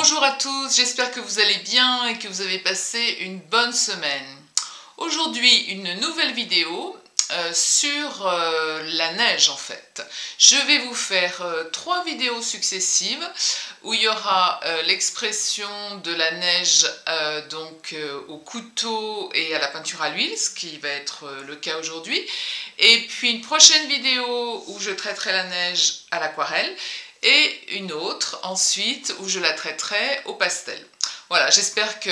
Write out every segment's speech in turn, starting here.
Bonjour à tous, j'espère que vous allez bien et que vous avez passé une bonne semaine. Aujourd'hui, une nouvelle vidéo sur la neige en fait. Je vais vous faire 3 vidéos successives où il y aura l'expression de la neige au couteau et à la peinture à l'huile, ce qui va être le cas aujourd'hui. Et puis une prochaine vidéo où je traiterai la neige à l'aquarelle. Et une autre ensuite où je la traiterai au pastel. Voilà, j'espère que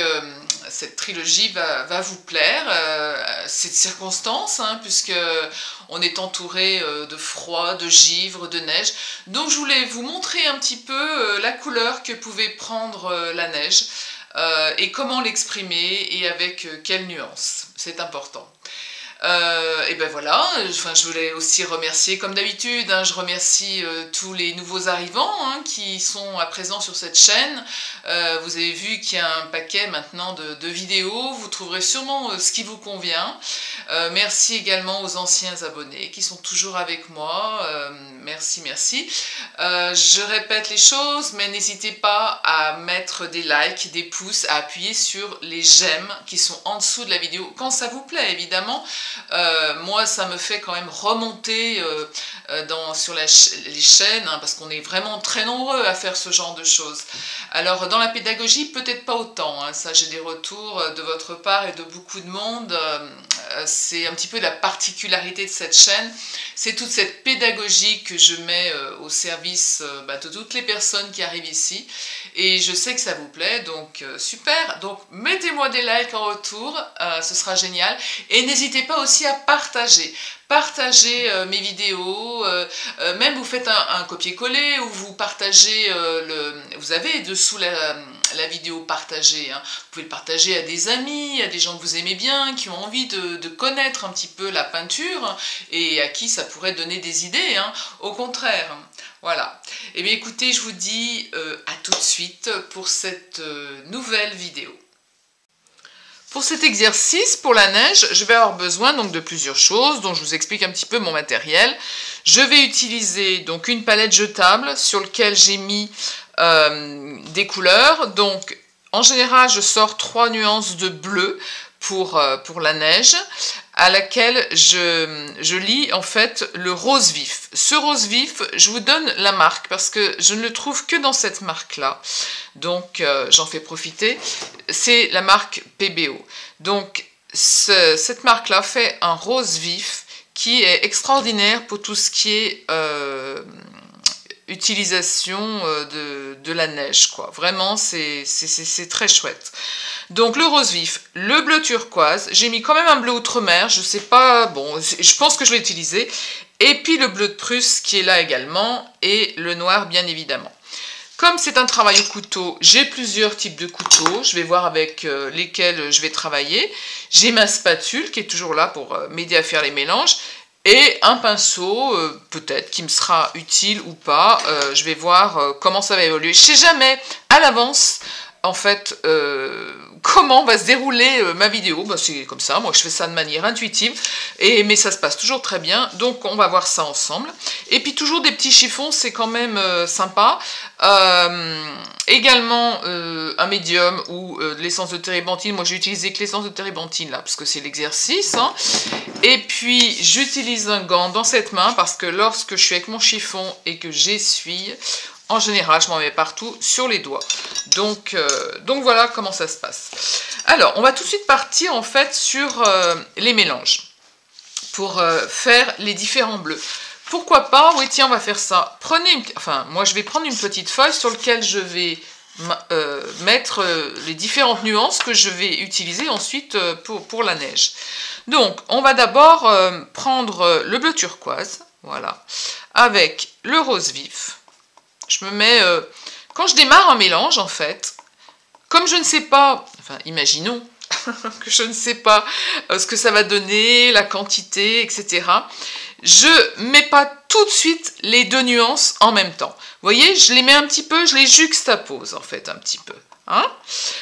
cette trilogie va vous plaire. C'est de circonstance, puisque on est entouré de froid, de givre, de neige. Donc je voulais vous montrer un petit peu la couleur que pouvait prendre la neige et comment l'exprimer et avec quelle nuance. C'est important. Et ben voilà, je voulais aussi remercier, comme d'habitude, je remercie tous les nouveaux arrivants qui sont à présent sur cette chaîne. Vous avez vu qu'il y a un paquet maintenant de vidéos, vous trouverez sûrement ce qui vous convient. Merci également aux anciens abonnés qui sont toujours avec moi, merci, merci. Je répète les choses, mais n'hésitez pas à mettre des likes, des pouces, à appuyer sur les j'aime qui sont en dessous de la vidéo, quand ça vous plaît évidemment. Moi ça me fait quand même remonter sur les chaînes parce qu'on est vraiment très nombreux à faire ce genre de choses. Alors dans la pédagogie peut-être pas autant, ça j'ai des retours de votre part et de beaucoup de monde. C'est un petit peu la particularité de cette chaîne, c'est toute cette pédagogie que je mets au service de toutes les personnes qui arrivent ici, et je sais que ça vous plaît, donc super. Donc mettez-moi des likes en retour, ce sera génial, et n'hésitez pas aussi à partager mes vidéos, même vous faites un copier-coller ou vous partagez, vous avez dessous la vidéo partagée, vous pouvez le partager à des amis, à des gens que vous aimez bien, qui ont envie de connaître un petit peu la peinture et à qui ça pourrait donner des idées, au contraire. Voilà. Et bien écoutez, je vous dis à tout de suite pour cette nouvelle vidéo. Pour cet exercice, pour la neige, je vais avoir besoin donc de plusieurs choses, dont je vous explique un petit peu mon matériel. Je vais utiliser donc une palette jetable sur laquelle j'ai mis des couleurs. Donc en général, je sors 3 nuances de bleu pour la neige, à laquelle je lis en fait le rose vif. Ce rose vif, je vous donne la marque parce que je ne le trouve que dans cette marque-là. Donc j'en fais profiter. C'est la marque PBO. Donc cette marque-là fait un rose vif qui est extraordinaire pour tout ce qui est utilisation de la neige, quoi. Vraiment, c'est très chouette. Donc le rose vif, le bleu turquoise, j'ai mis quand même un bleu outre-mer, je sais pas, bon, je pense que je vais l'utiliser, et puis le bleu de Prusse qui est là également, et le noir bien évidemment. Comme c'est un travail au couteau, j'ai plusieurs types de couteaux, je vais voir avec lesquels je vais travailler. J'ai ma spatule qui est toujours là pour m'aider à faire les mélanges, et un pinceau, peut-être, qui me sera utile ou pas. Je vais voir comment ça va évoluer. Je ne sais jamais à l'avance, en fait, comment va se dérouler ma vidéo. C'est comme ça, moi je fais ça de manière intuitive, mais ça se passe toujours très bien. Donc on va voir ça ensemble. Et puis toujours des petits chiffons, c'est quand même sympa. Également un médium ou de l'essence de térébenthine. Moi j'ai utilisé que l'essence de térébenthine là parce que c'est l'exercice. Et puis j'utilise un gant dans cette main parce que lorsque je suis avec mon chiffon et que j'essuie, en général je m'en mets partout sur les doigts. Donc voilà comment ça se passe. Alors on va tout de suite partir en fait sur les mélanges pour faire les différents bleus. Pourquoi pas? Oui, tiens, on va faire ça. Moi je vais prendre une petite feuille sur laquelle je vais mettre les différentes nuances que je vais utiliser ensuite pour la neige. Donc on va d'abord prendre le bleu turquoise, voilà, avec le rose vif. Je me mets, quand je démarre un mélange en fait, comme je ne sais pas, imaginons que je ne sais pas ce que ça va donner, la quantité, etc. Je ne mets pas tout de suite les deux nuances en même temps. Vous voyez, je les mets un petit peu, je les juxtapose en fait un petit peu.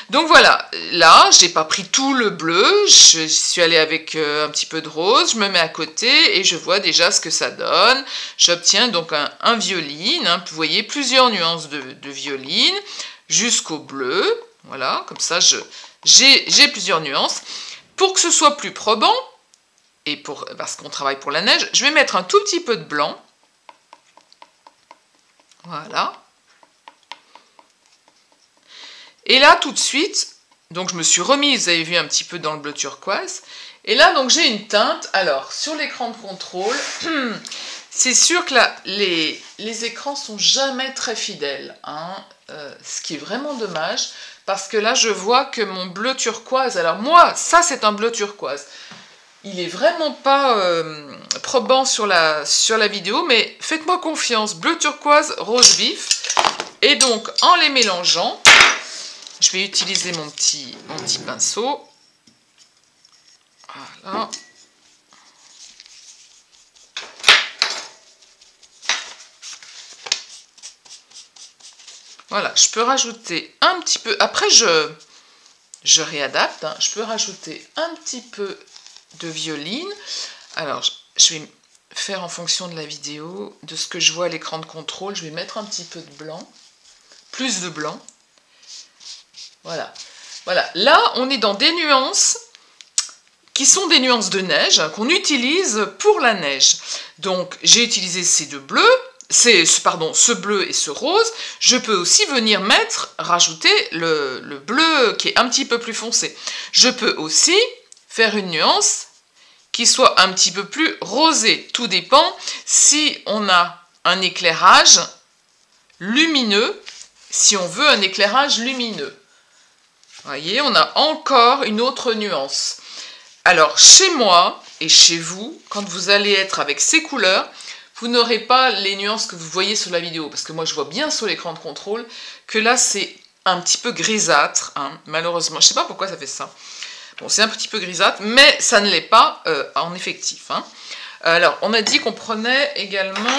Donc voilà, là, j'ai pas pris tout le bleu, je suis allée avec un petit peu de rose, je me mets à côté et je vois déjà ce que ça donne. J'obtiens donc un violine, vous voyez, plusieurs nuances de violine. jusqu'au bleu. Voilà, comme ça j'ai plusieurs nuances. Pour que ce soit plus probant, et parce qu'on travaille pour la neige, je vais mettre un tout petit peu de blanc. Voilà. Et là, tout de suite, donc je me suis remise, vous avez vu, un petit peu dans le bleu turquoise. Et là, donc j'ai une teinte. Alors, sur l'écran de contrôle, c'est sûr que là, les écrans sont jamais très fidèles, hein, ce qui est vraiment dommage, parce que là, je vois que mon bleu turquoise, alors moi, ça c'est un bleu turquoise. Il est vraiment pas probant sur la vidéo, mais faites-moi confiance, bleu turquoise, rose vif. Et donc, en les mélangeant, je vais utiliser mon petit pinceau. Voilà. Voilà, je peux rajouter un petit peu, après je réadapte, hein. Je peux rajouter un petit peu de violine. Alors, je vais faire en fonction de la vidéo, de ce que je vois à l'écran de contrôle, je vais mettre un petit peu de blanc, plus de blanc. Voilà. Voilà, là on est dans des nuances qui sont des nuances de neige, hein, qu'on utilise pour la neige. Donc, j'ai utilisé ces deux bleus, ce bleu et ce rose. Je peux aussi venir rajouter le bleu qui est un petit peu plus foncé. Je peux aussi faire une nuance qui soit un petit peu plus rosée. Tout dépend si on a un éclairage lumineux, si on veut un éclairage lumineux. Vous voyez, on a encore une autre nuance. Alors, chez moi et chez vous, quand vous allez être avec ces couleurs, vous n'aurez pas les nuances que vous voyez sur la vidéo, parce que moi je vois bien sur l'écran de contrôle que là c'est un petit peu grisâtre, hein, malheureusement. Je ne sais pas pourquoi ça fait ça. Bon, c'est un petit peu grisâtre, mais ça ne l'est pas en effectif. Hein. Alors, on a dit qu'on prenait également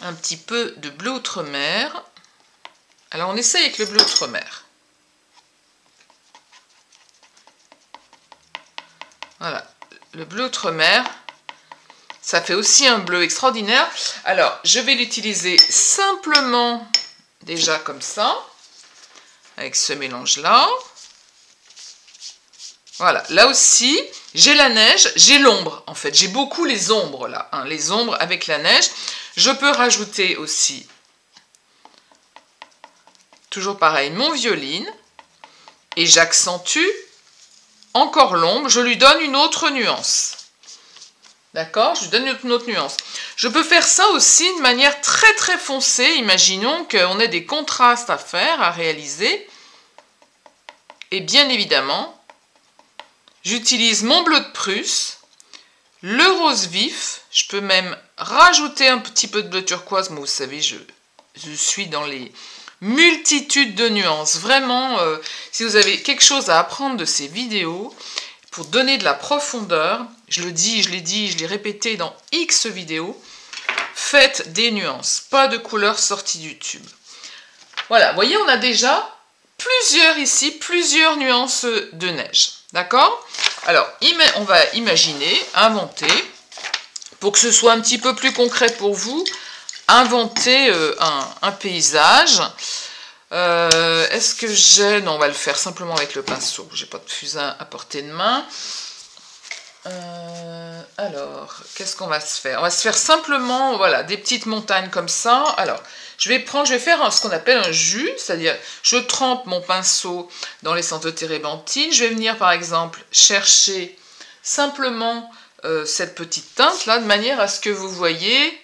un petit peu de bleu outre-mer. Alors, on essaye avec le bleu outre-mer. Voilà, le bleu outre-mer. Ça fait aussi un bleu extraordinaire. Alors, je vais l'utiliser simplement, déjà comme ça, avec ce mélange-là. Voilà, là aussi, j'ai la neige, j'ai l'ombre, en fait. J'ai beaucoup les ombres, là, hein, les ombres avec la neige. Je peux rajouter aussi, toujours pareil, mon violine. Et j'accentue encore l'ombre. Je lui donne une autre nuance. D'accord? Je lui donne une autre nuance. Je peux faire ça aussi de manière très très foncée. Imaginons qu'on ait des contrastes à faire, à réaliser. Et bien évidemment, j'utilise mon bleu de Prusse, le rose vif. Je peux même rajouter un petit peu de bleu turquoise. Moi, vous savez, je suis dans les multitudes de nuances. Vraiment, si vous avez quelque chose à apprendre de ces vidéos, pour donner de la profondeur, je l'ai dit, je l'ai répété dans X vidéos, faites des nuances, pas de couleurs sorties du tube. Voilà, vous voyez, on a déjà plusieurs nuances de neige. D'accord? Alors, on va imaginer, inventer, pour que ce soit un petit peu plus concret pour vous, inventer un paysage. Est-ce que j'ai... Non, on va le faire simplement avec le pinceau. J'ai pas de fusain à portée de main. Alors, qu'est-ce qu'on va se faire? On va se faire simplement, voilà, des petites montagnes comme ça. Alors, je vais faire ce qu'on appelle un jus, c'est-à-dire, je trempe mon pinceau dans l'essence de térébenthine. Je vais venir, par exemple, chercher simplement cette petite teinte-là, de manière à ce que vous voyez...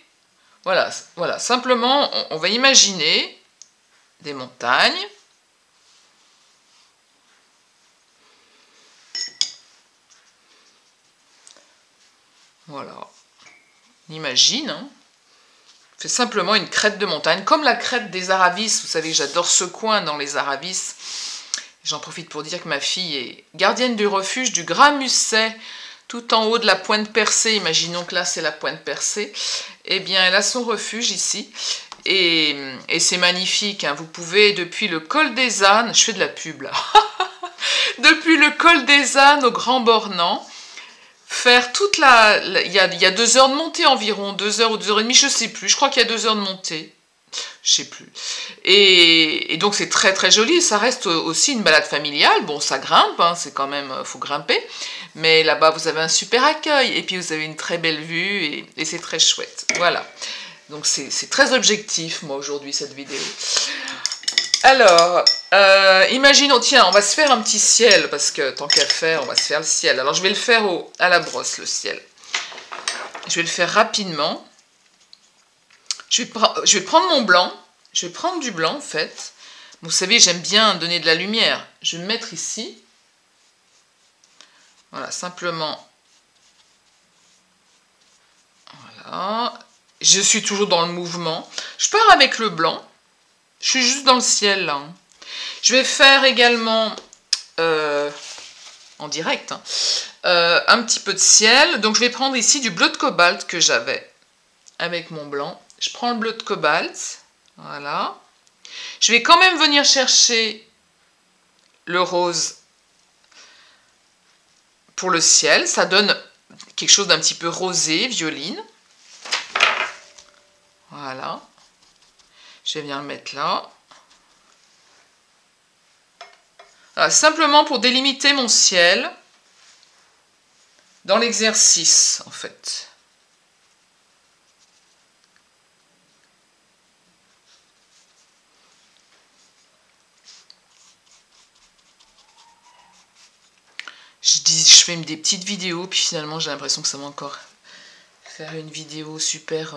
Voilà, voilà. Simplement, on va imaginer des montagnes. Voilà. On imagine. Hein. C'est simplement une crête de montagne, comme la crête des Aravis. Vous savez que j'adore ce coin dans les Aravis. J'en profite pour dire que ma fille est gardienne du refuge du Gramusset, tout en haut de la Pointe Percée. Imaginons que là, c'est la Pointe Percée. Eh bien, elle a son refuge ici. Et c'est magnifique. Hein. Vous pouvez, depuis le col des Ânes, je fais de la pub là, depuis le col des Ânes au Grand Bornand, faire toute il y a 2 heures de montée environ, 2 heures ou 2 heures et demie, je ne sais plus. Je crois qu'il y a 2 heures de montée. je sais plus. Et donc c'est très très joli, ça reste aussi une balade familiale, bon ça grimpe, hein, c'est quand même, faut grimper, mais là-bas vous avez un super accueil, et puis vous avez une très belle vue, et c'est très chouette, voilà. Donc c'est très objectif, moi, aujourd'hui, cette vidéo. Alors, imaginons, tiens, on va se faire un petit ciel, parce que tant qu'à faire, on va se faire le ciel. Alors je vais le faire à la brosse, le ciel. Je vais le faire rapidement. Je vais prendre mon blanc. Je vais prendre du blanc, en fait. Vous savez, j'aime bien donner de la lumière. Je vais me mettre ici. Voilà, simplement. Voilà. Je suis toujours dans le mouvement. Je pars avec le blanc. Je suis juste dans le ciel, là. Je vais faire également, en direct, hein, un petit peu de ciel. Donc, je vais prendre ici du bleu de cobalt que j'avais avec mon blanc. Je prends le bleu de cobalt. Voilà. Je vais quand même venir chercher le rose pour le ciel. Ça donne quelque chose d'un petit peu rosé, violine. Voilà. Je vais venir le mettre là. Voilà, simplement pour délimiter mon ciel dans l'exercice, en fait. Je fais des petites vidéos, puis finalement j'ai l'impression que ça va encore faire une vidéo super...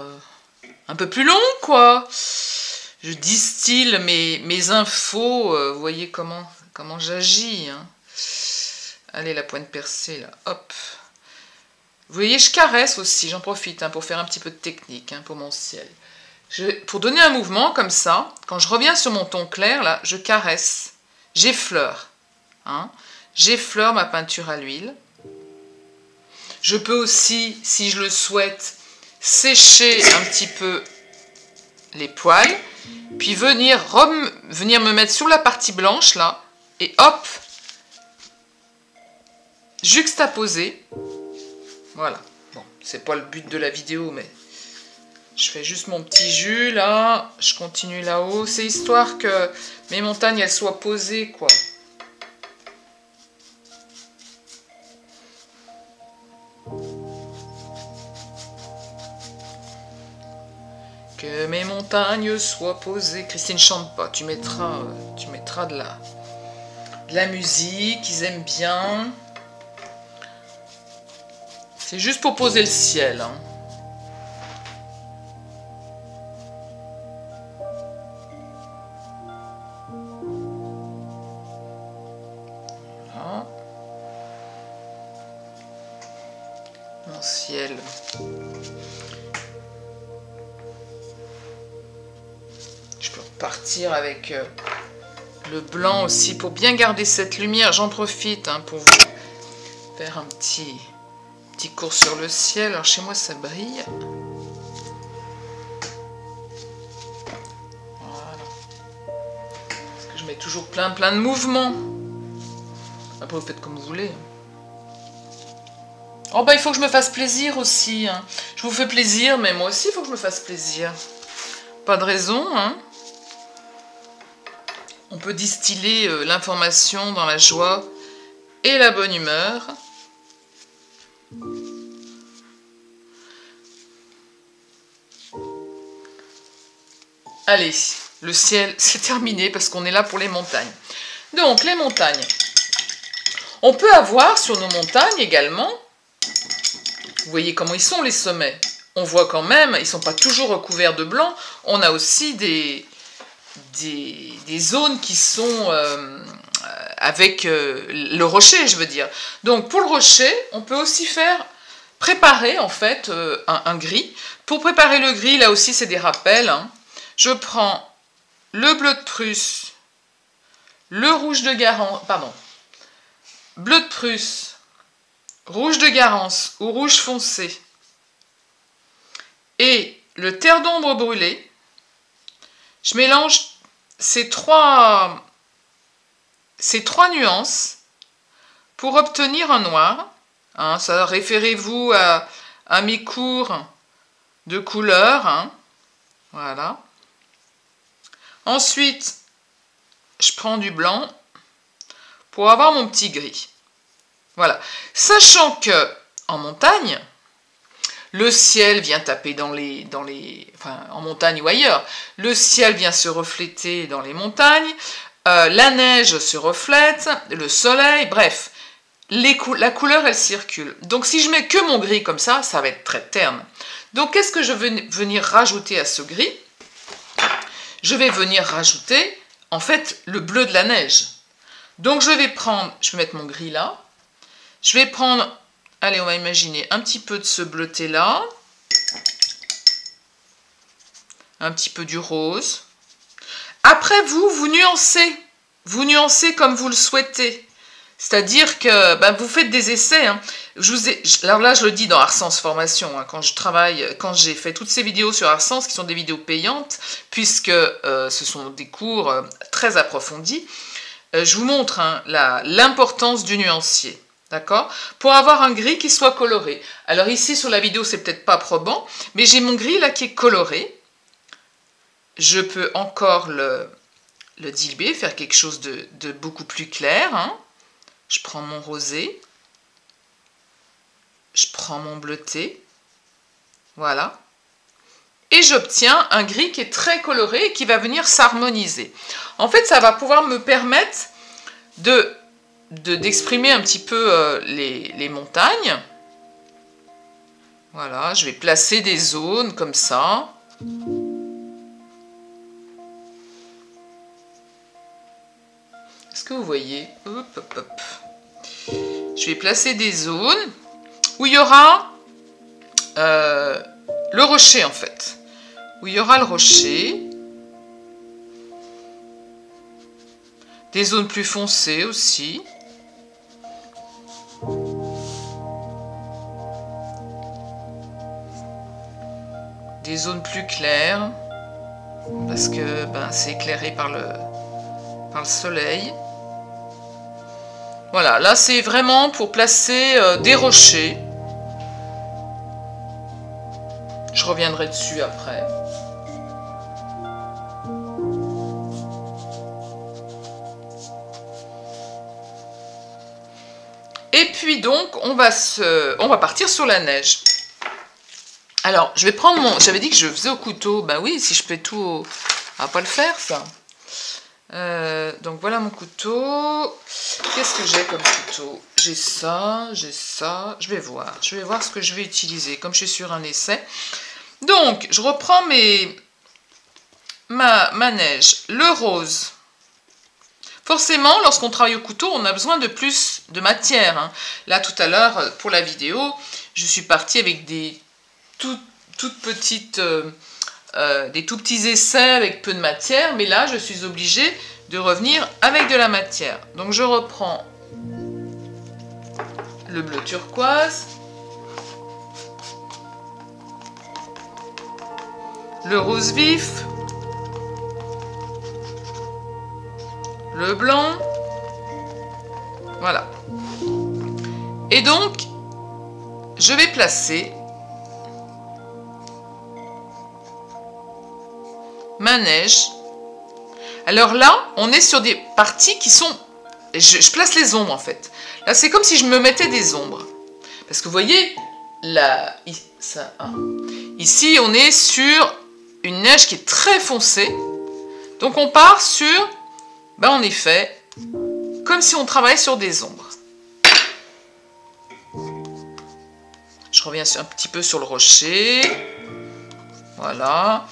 un peu plus longue, quoi. Je distille mes infos, vous voyez comment j'agis. Hein. Allez, la pointe percée, là, hop. Vous voyez, je caresse aussi, j'en profite hein, pour faire un petit peu de technique hein, pour mon ciel. Pour donner un mouvement comme ça, quand je reviens sur mon ton clair, là, je caresse, j'effleure. Hein. J'effleure ma peinture à l'huile. Je peux aussi, si je le souhaite, sécher un petit peu les poils, puis venir me mettre sur la partie blanche, là, et hop, juxtaposer. Voilà. Bon, c'est pas le but de la vidéo, mais je fais juste mon petit jus, là. Je continue là-haut. C'est histoire que mes montagnes, elles soient posées, quoi. Que mes montagnes soient posées. Christine, chante pas. Tu mettras de la musique. Ils aiment bien. C'est juste pour poser le ciel. Hein. Voilà. Mon ciel. Je peux repartir avec le blanc aussi pour bien garder cette lumière. J'en profite hein, pour vous faire un petit cours sur le ciel. Alors chez moi ça brille. Voilà. Parce que je mets toujours plein de mouvements. Après vous faites comme vous voulez. Oh bah il faut que je me fasse plaisir aussi. Hein. Je vous fais plaisir, mais moi aussi il faut que je me fasse plaisir. Pas de raison, hein. On peut distiller l'information dans la joie et la bonne humeur. Allez, le ciel, c'est terminé parce qu'on est là pour les montagnes. Donc, les montagnes. On peut avoir sur nos montagnes également, vous voyez comment ils sont les sommets. On voit quand même, ils ne sont pas toujours recouverts de blanc. On a aussi des zones qui sont avec le rocher, je veux dire. Donc, pour le rocher, on peut aussi préparer en fait un gris. Pour préparer le gris, là aussi, c'est des rappels. Hein. Je prends le bleu de Prusse, le rouge de Garance, pardon, bleu de Prusse, rouge de Garance ou rouge foncé et le terre d'ombre brûlé. Je mélange ces trois nuances pour obtenir un noir. Hein, ça référez-vous à mes cours de couleurs. Hein, voilà. Ensuite, je prends du blanc pour avoir mon petit gris. Voilà. Sachant que en montagne, le ciel vient taper enfin, en montagne ou ailleurs, le ciel vient se refléter dans les montagnes, la neige se reflète, le soleil, bref, la couleur elle circule. Donc si je mets que mon gris comme ça, ça va être très terne. Donc qu'est-ce que je vais venir rajouter à ce gris? Je vais venir rajouter en fait le bleu de la neige. Donc je vais mettre mon gris là, je vais prendre, allez on va imaginer un petit peu de ce bleuté là, un petit peu du rose. Après vous nuancez comme vous le souhaitez. C'est-à-dire que vous faites des essais. Hein. Alors là, je le dis dans Arsens Formation, hein, quand j'ai fait toutes ces vidéos sur Arsens, qui sont des vidéos payantes, puisque ce sont des cours très approfondis, je vous montre hein, l'importance du nuancier. D'accord? Pour avoir un gris qui soit coloré. Alors ici, sur la vidéo, c'est peut-être pas probant, mais j'ai mon gris là qui est coloré. Je peux encore le diluer, faire quelque chose de beaucoup plus clair. Hein. Je prends mon rosé, je prends mon bleuté, voilà, et j'obtiens un gris qui est très coloré et qui va venir s'harmoniser. En fait, ça va pouvoir me permettre d'exprimer un petit peu les montagnes. Voilà, je vais placer des zones comme ça. Est-ce que vous voyez? Hop, hop, hop. Je vais placer des zones où il y aura le rocher en fait. Où il y aura le rocher. Des zones plus foncées aussi. Des zones plus claires. Parce que c'est éclairé par le soleil. Voilà, là c'est vraiment pour placer des rochers. Je reviendrai dessus après. Et puis donc, on va partir sur la neige. Alors, je vais prendre j'avais dit que je faisais au couteau. Ben oui, si je fais tout on va pas le faire, ça. Donc voilà mon couteau. Qu'est-ce que j'ai comme couteau? J'ai ça. Je vais voir ce que je vais utiliser. Comme je suis sur un essai. Donc, je reprends ma neige. Le rose. Forcément, lorsqu'on travaille au couteau, on a besoin de plus de matière. Hein. Là, tout à l'heure, pour la vidéo, je suis partie avec des toutes petites... des tout petits essais avec peu de matière, mais là je suis obligée de revenir avec de la matière. Donc je reprends le bleu turquoise, le rose vif, le blanc, voilà. Et donc je vais placer ma neige. Alors là, on est sur des parties qui sont... Je place les ombres en fait. Là, c'est comme si je me mettais des ombres. Parce que vous voyez, là, ici, on est sur une neige qui est très foncée. Donc on part sur, en effet, comme si on travaillait sur des ombres. Je reviens un petit peu sur le rocher. Voilà.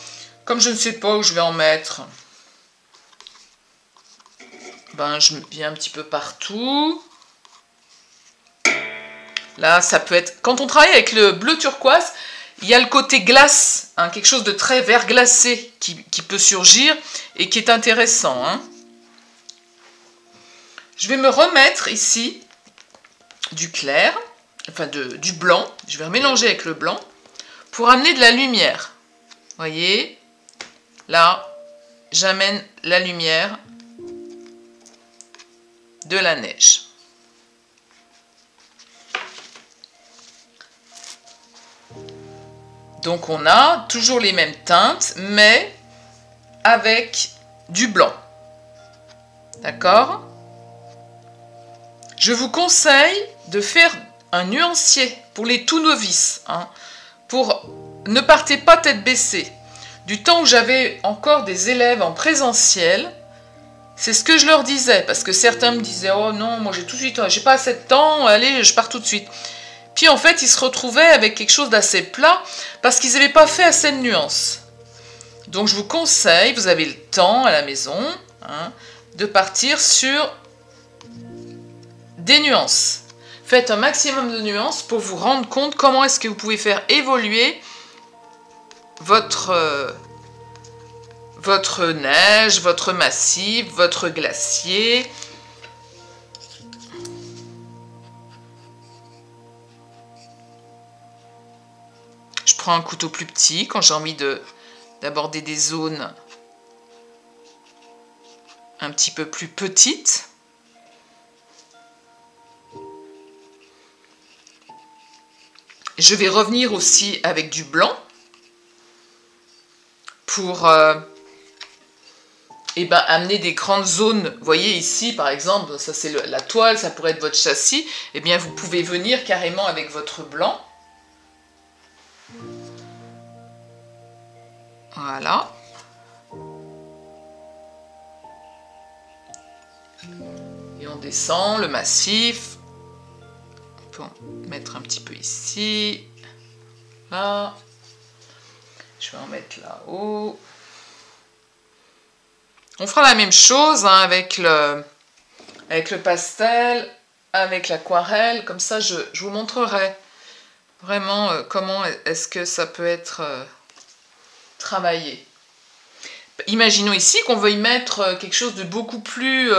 Comme je ne sais pas où je vais en mettre, je viens un petit peu partout. Là, ça peut être... Quand on travaille avec le bleu turquoise, il y a le côté glace, hein, quelque chose de très verglacé qui peut surgir et qui est intéressant. Hein. Je vais me remettre ici du clair, enfin du blanc. Je vais mélanger avec le blanc pour amener de la lumière. Vous voyez ? Là, j'amène la lumière de la neige. Donc on a toujours les mêmes teintes, mais avec du blanc. D'accord? Je vous conseille de faire un nuancier pour les tout novices. Hein, ne partez pas tête baissée. Du temps où j'avais encore des élèves en présentiel, c'est ce que je leur disais. Parce que certains me disaient « Oh non, moi j'ai tout de suite, j'ai pas assez de temps, allez, je pars tout de suite. » Puis en fait, ils se retrouvaient avec quelque chose d'assez plat parce qu'ils n'avaient pas fait assez de nuances. Donc je vous conseille, vous avez le temps à la maison, hein, de partir sur des nuances. Faites un maximum de nuances pour vous rendre compte comment est-ce que vous pouvez faire évoluer votre neige, votre massif, votre glacier. Je prends un couteau plus petit quand j'ai envie d'aborder des zones un petit peu plus petites. Je vais revenir aussi avec du blanc pour amener des grandes zones. Vous voyez ici, par exemple, ça c'est la toile, ça pourrait être votre châssis. Eh bien, vous pouvez venir carrément avec votre blanc. Voilà. Et on descend le massif. On peut en mettre un petit peu ici. Là. Je vais en mettre là-haut. On fera la même chose hein, avec le pastel, avec l'aquarelle. Comme ça, je vous montrerai vraiment comment est-ce que ça peut être travaillé. Imaginons ici qu'on veuille mettre quelque chose de beaucoup plus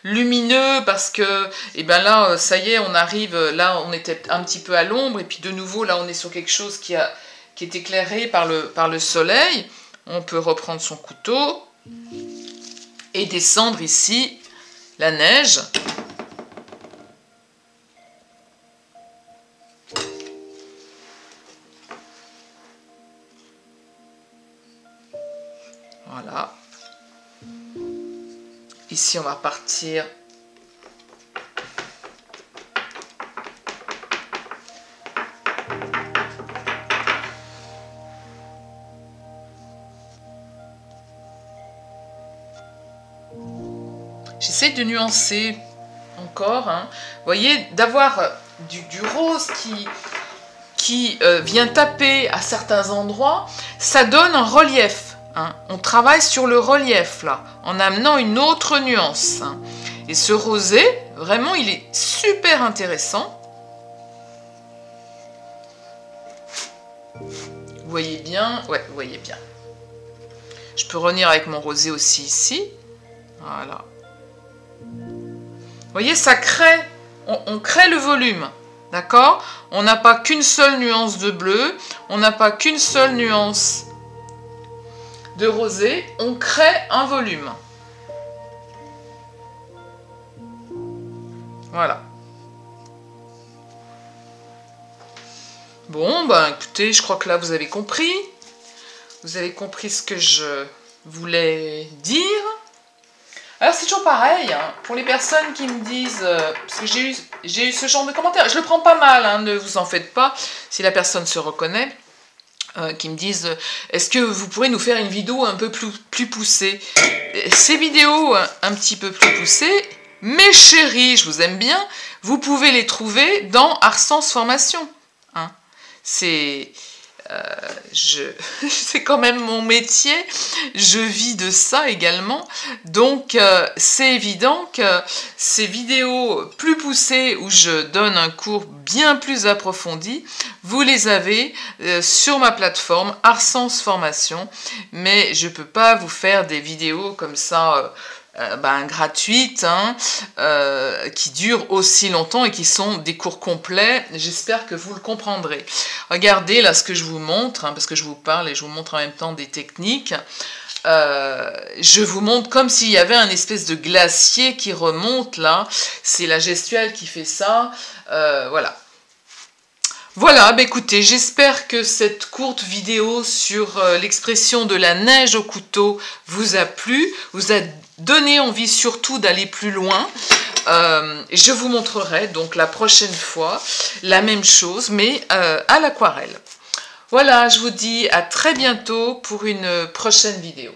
lumineux parce que, là, ça y est, on arrive, là, on était un petit peu à l'ombre et puis de nouveau, là, on est sur quelque chose qui est éclairé par le soleil. On peut reprendre son couteau et descendre ici la neige. Voilà. Ici, on va partir. J'essaie de nuancer encore. Hein. Vous voyez, d'avoir du rose qui vient taper à certains endroits, ça donne un relief. Hein. On travaille sur le relief là, en amenant une autre nuance. Hein. Et ce rosé, vraiment, il est super intéressant. Vous voyez bien? Ouais, vous voyez bien. Je peux revenir avec mon rosé aussi ici. Voilà. Vous voyez, ça crée, on crée le volume. D'accord? On n'a pas qu'une seule nuance de bleu, on n'a pas qu'une seule nuance de rosé, on crée un volume. Voilà. Bon, ben écoutez, je crois que là vous avez compris. Vous avez compris ce que je voulais dire. Alors c'est toujours pareil, hein, pour les personnes qui me disent, parce que j'ai eu ce genre de commentaires, je le prends pas mal, hein, ne vous en faites pas, si la personne se reconnaît. Qui me disent est-ce que vous pourrez nous faire une vidéo un peu plus poussée. Ces vidéos un petit peu plus poussées, mes chéris, je vous aime bien, vous pouvez les trouver dans Arsens Formation. Hein. C'est quand même mon métier, je vis de ça également, donc c'est évident que ces vidéos plus poussées où je donne un cours bien plus approfondi, vous les avez sur ma plateforme Arsens Formation, mais je ne peux pas vous faire des vidéos comme ça gratuites, hein, qui durent aussi longtemps et qui sont des cours complets. J'espère que vous le comprendrez. Regardez là ce que je vous montre, hein, parce que je vous parle et je vous montre en même temps des techniques. Je vous montre comme s'il y avait un espèce de glacier qui remonte là. C'est la gestuelle qui fait ça. Voilà. Voilà, bah écoutez, j'espère que cette courte vidéo sur l'expression de la neige au couteau vous a plu, vous a donné envie surtout d'aller plus loin. Je vous montrerai donc la prochaine fois la même chose, mais à l'aquarelle. Voilà, je vous dis à très bientôt pour une prochaine vidéo.